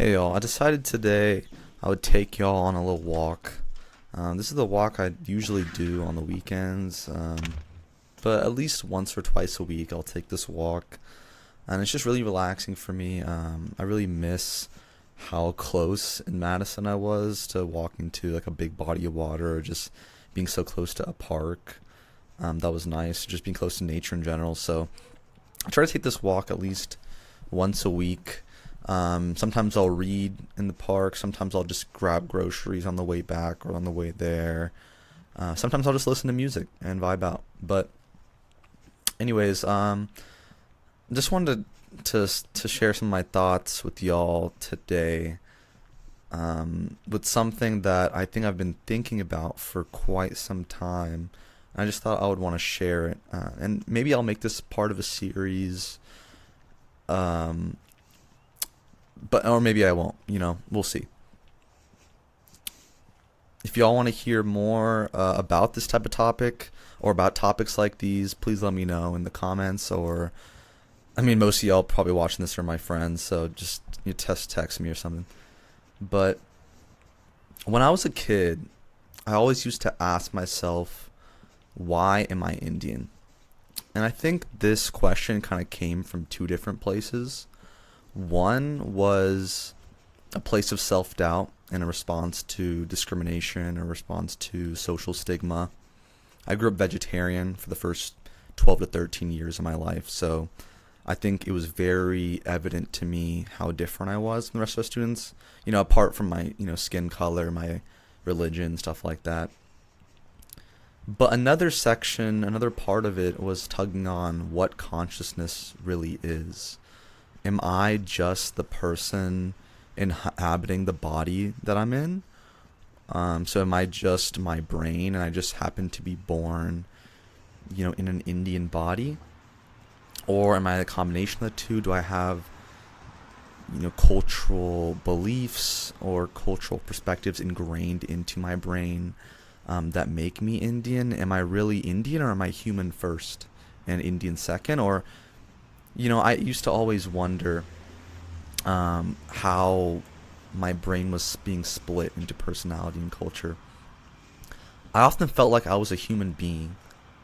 Hey y'all, I decided today I would take y'all on a little walk. This is the walk I usually do on the weekends, but at least once or twice a week I'll take this walk, and it's just really relaxing for me. I really miss how close in Madison I was to walking to like a big body of water or just being so close to a park. That was nice, just being close to nature in general. So I try to take this walk at least once a week. Sometimes I'll read in the park. Sometimes I'll just grab groceries on the way back or on the way there. Sometimes I'll just listen to music and vibe out. But anyways, just wanted to share some of my thoughts with y'all today. With something that I think I've been thinking about for quite some time. I just thought I would want to share it, and maybe I'll make this part of a series. Um, but or maybe I won't. We'll see. If y'all want to hear more about this type of topic or about topics like these, please let me know in the comments. Or, I mean, most of y'all probably watching this are my friends, so just text me or something. But when I was a kid, I always used to ask myself, why am I Indian? And I think this question kind of came from two different places. One was a place of self-doubt and a response to discrimination, a response to social stigma. I grew up vegetarian for the first 12 to 13 years of my life, so I think it was very evident to me how different I was from the rest of the students, apart from my, skin color, my religion, stuff like that. But another part of it was tugging on what consciousness really is. Am I just the person inhabiting the body that I'm in? So am I just my brain and I just happen to be born, in an Indian body? Or am I a combination of the two? Do I have, cultural beliefs or cultural perspectives ingrained into my brain that make me Indian? Am I really Indian, or am I human first and Indian second? Or I used to always wonder how my brain was being split into personality and culture. I often felt like I was a human being,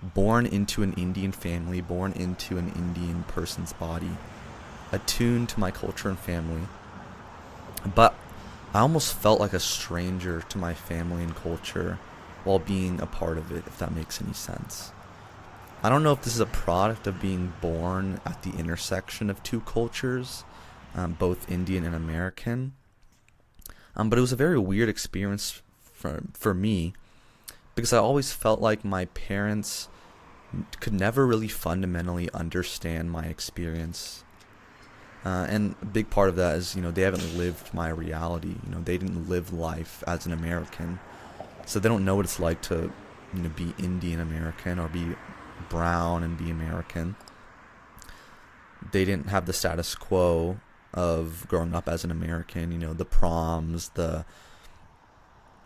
born into an Indian family, born into an Indian person's body, attuned to my culture and family. But I almost felt like a stranger to my family and culture while being a part of it, if that makes any sense. I don't know if this is a product of being born at the intersection of two cultures, both Indian and American. But it was a very weird experience for me, because I always felt like my parents could never really fundamentally understand my experience. And a big part of that is, they haven't lived my reality. They didn't live life as an American. So they don't know what it's like to, be Indian American or be brown and be American. They didn't have the status quo of growing up as an American, the proms,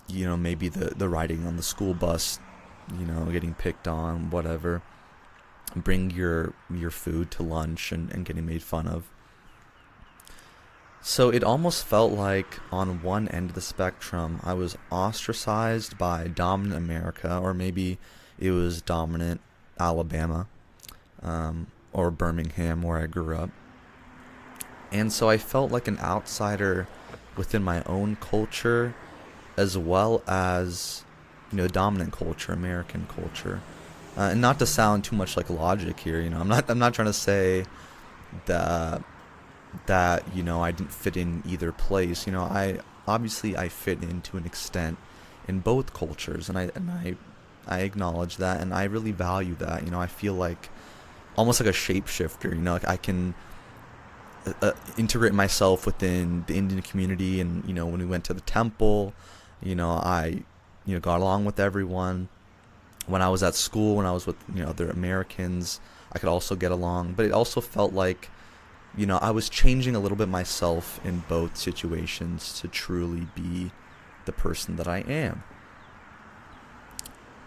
maybe the riding on the school bus, getting picked on, whatever. Bring your food to lunch and getting made fun of. So it almost felt like on one end of the spectrum, I was ostracized by dominant America, or maybe it was dominant Alabama, or Birmingham, where I grew up. And so I felt like an outsider within my own culture, as well as, dominant culture, American culture. And not to sound too much like logic here, I'm not trying to say that I didn't fit in either place. I fit in to an extent in both cultures, and I acknowledge that, and I really value that. I feel like almost like a shapeshifter. Like I can integrate myself within the Indian community, and when we went to the temple, I got along with everyone. When I was at school, when I was with other Americans, I could also get along. But it also felt like I was changing a little bit myself in both situations to truly be the person that I am.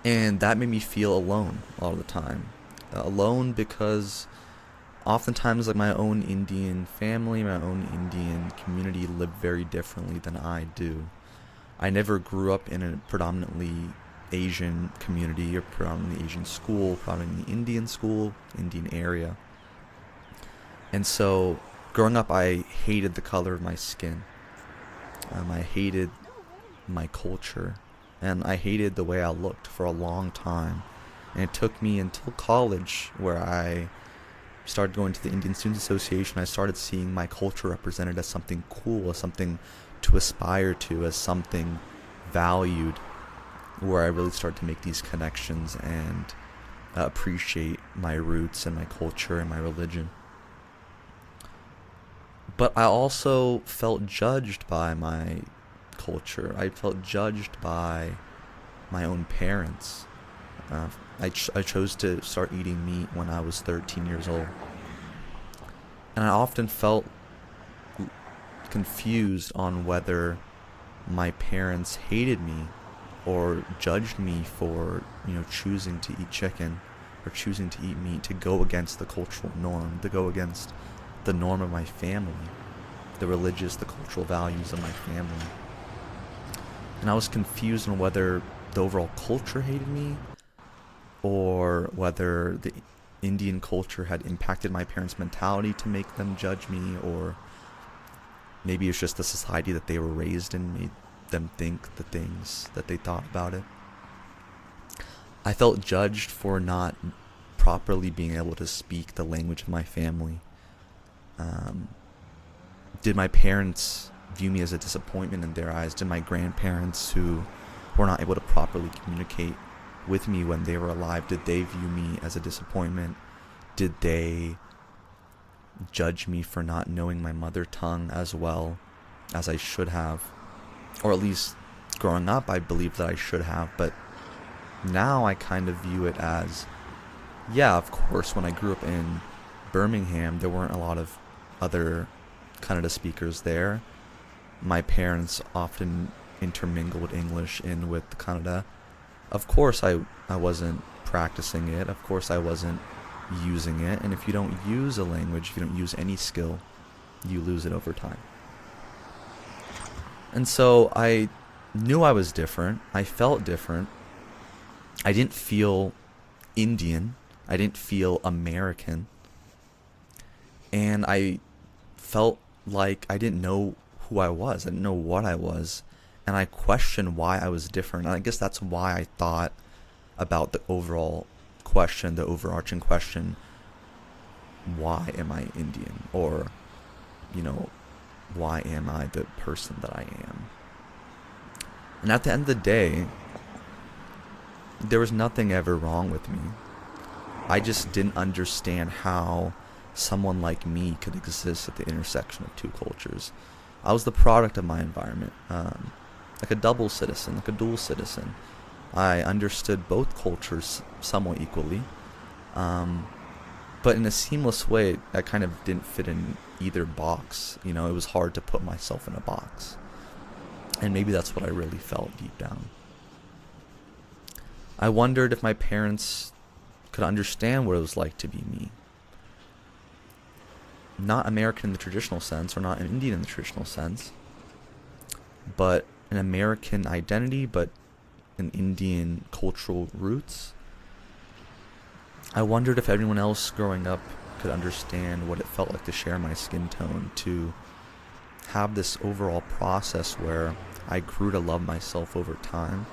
And that made me feel alone all the time. Alone because oftentimes, like, my own Indian family, my own Indian community live very differently than I do. I never grew up in a predominantly Asian community or predominantly Asian school, predominantly Indian school, Indian area. And so, growing up, I hated the color of my skin. I hated my culture, and I hated the way I looked for a long time. And it took me until college, where I started going to the Indian Students Association. I started seeing my culture represented as something cool, as something to aspire to, as something valued, where I really started to make these connections and appreciate my roots and my culture and my religion. But I also felt judged by my culture. I felt judged by my own parents. I chose to start eating meat when I was 13 years old. And I often felt confused on whether my parents hated me or judged me for, choosing to eat chicken or choosing to eat meat, to go against the cultural norm, to go against the norm of my family, the religious, the cultural values of my family. And I was confused on whether the overall culture hated me or whether the Indian culture had impacted my parents' mentality to make them judge me, or maybe it's just the society that they were raised in made them think the things that they thought about it. I felt judged for not properly being able to speak the language of my family. Did my parents view me as a disappointment in their eyes? Did my grandparents, who were not able to properly communicate with me when they were alive, did they view me as a disappointment? Did they judge me for not knowing my mother tongue as well as I should have? Or at least growing up, I believed that I should have, but now I kind of view it as, yeah, of course, when I grew up in Birmingham, there weren't a lot of other Kannada speakers there. My parents often intermingled English in with Kannada. Of course, I wasn't practicing it. Of course, I wasn't using it. And if you don't use a language, if you don't use any skill, you lose it over time. And so I knew I was different. I felt different. I didn't feel Indian. I didn't feel American. And I felt like I didn't know who I was. I didn't know what I was. And I questioned why I was different. And I guess that's why I thought about the overall question, the overarching question, why am I Indian? Or, why am I the person that I am? And at the end of the day, there was nothing ever wrong with me. I just didn't understand how someone like me could exist at the intersection of two cultures. I was the product of my environment, like a double citizen, like a dual citizen. I understood both cultures somewhat equally, but in a seamless way. I kind of didn't fit in either box. It was hard to put myself in a box, and maybe that's what I really felt deep down. I wondered if my parents could understand what it was like to be me. Not American in the traditional sense, or not an Indian in the traditional sense, but an American identity, but an Indian cultural roots. I wondered if everyone else growing up could understand what it felt like to share my skin tone, to have this overall process where I grew to love myself over time.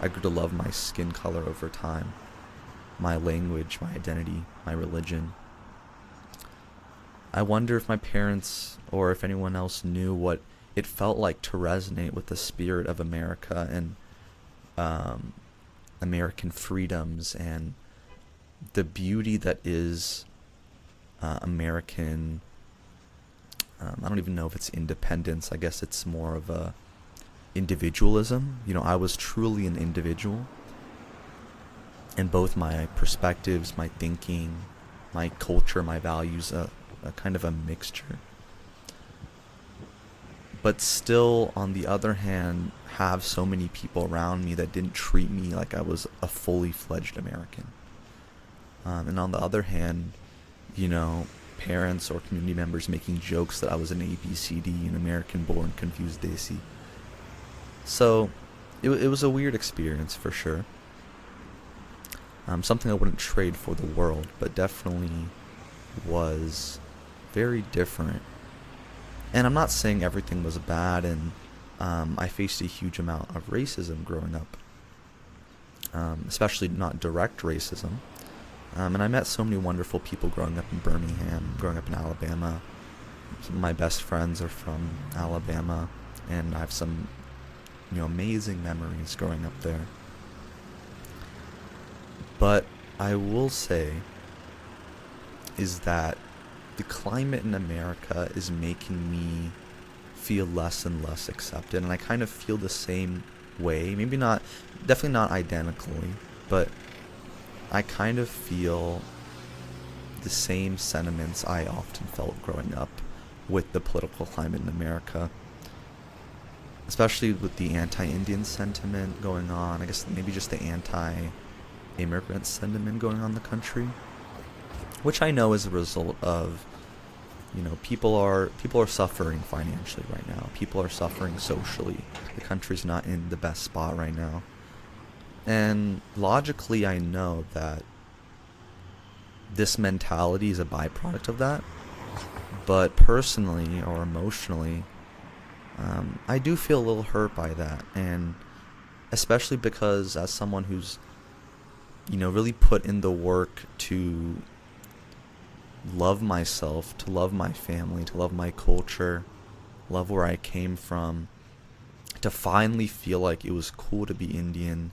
I grew to love my skin color over time, my language, my identity, my religion. I wonder if my parents or if anyone else knew what it felt like to resonate with the spirit of America and American freedoms and the beauty that is American. I don't even know if it's independence. I guess it's more of a individualism. I was truly an individual, and both my perspectives, my thinking, my culture, my values, a kind of a mixture. But still, on the other hand, have so many people around me that didn't treat me like I was a fully fledged American. And on the other hand, parents or community members making jokes that I was an ABCD, an American-born confused Desi. So it was a weird experience for sure. Something I wouldn't trade for the world, but definitely was very different. And I'm not saying everything was bad, and I faced a huge amount of racism growing up, especially not direct racism. And I met so many wonderful people growing up in Birmingham, growing up in Alabama. Some of my best friends are from Alabama, and I have some, amazing memories growing up there. But I will say is that the climate in America is making me feel less and less accepted, and I kind of feel the same way. Maybe not, definitely not identically, but I kind of feel the same sentiments I often felt growing up with the political climate in America, especially with the anti-Indian sentiment going on. I guess maybe just the anti-immigrant sentiment going on in the country, which I know is a result of, people are suffering financially right now. People are suffering socially. The country's not in the best spot right now. And logically, I know that this mentality is a byproduct of that. But personally or emotionally, I do feel a little hurt by that. And especially because as someone who's, really put in the work to love myself, to love my family, to love my culture, love where I came from, to finally feel like it was cool to be Indian.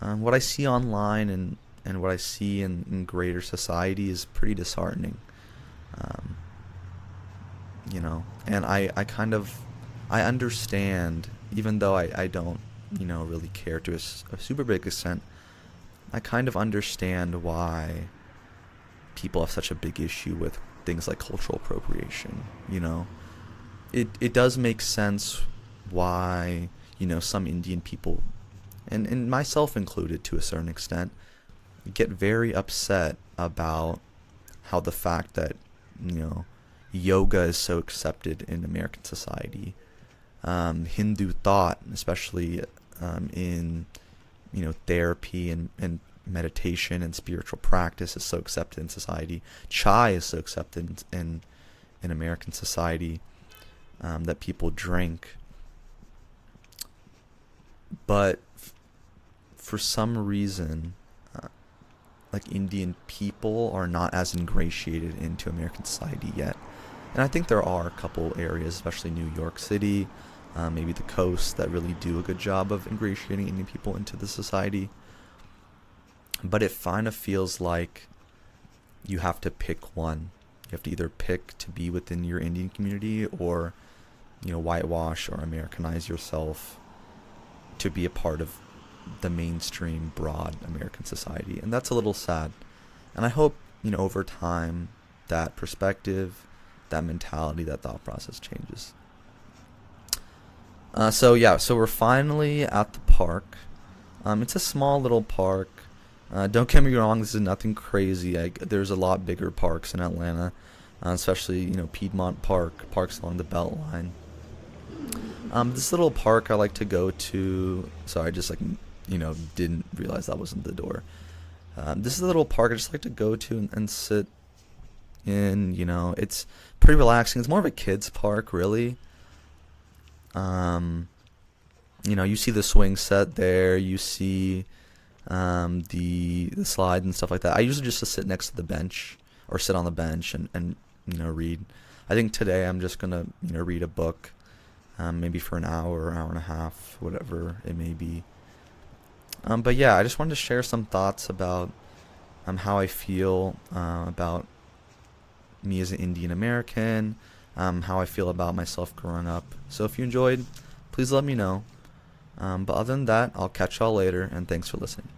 What I see online and what I see in greater society is pretty disheartening. And I understand, even though I don't, really care to a super big extent, I kind of understand why people have such a big issue with things like cultural appropriation. It does make sense why, some Indian people, and myself included to a certain extent, get very upset about how the fact that, yoga is so accepted in American society. Hindu thought, especially in, therapy and meditation and spiritual practice, is so accepted in society. Chai is so accepted in American society, that people drink. But for some reason, Indian people are not as ingratiated into American society yet. And I think there are a couple areas, especially New York City, maybe the coast, that really do a good job of ingratiating Indian people into the society. But it kind of feels like you have to pick one. You have to either pick to be within your Indian community or, whitewash or Americanize yourself to be a part of the mainstream, broad American society. And that's a little sad. And I hope, over time, that perspective, that mentality, that thought process changes. So we're finally at the park. It's a small little park. Don't get me wrong, this is nothing crazy. There's a lot bigger parks in Atlanta, especially, Piedmont Park, parks along the Beltline. This little park I like to go to. Sorry, I just didn't realize that wasn't the door. This is a little park I just like to go to and sit in. It's pretty relaxing. It's more of a kids park, really. You see the swing set there. You see the slide and stuff like that. I usually just sit next to the bench or sit on the bench and read. I think today I'm just gonna read a book, maybe for an hour and a half, whatever it may be. But yeah, I just wanted to share some thoughts about how I feel about me as an Indian American, how I feel about myself growing up. So if you enjoyed, please let me know. But other than that, I'll catch y'all later, and thanks for listening.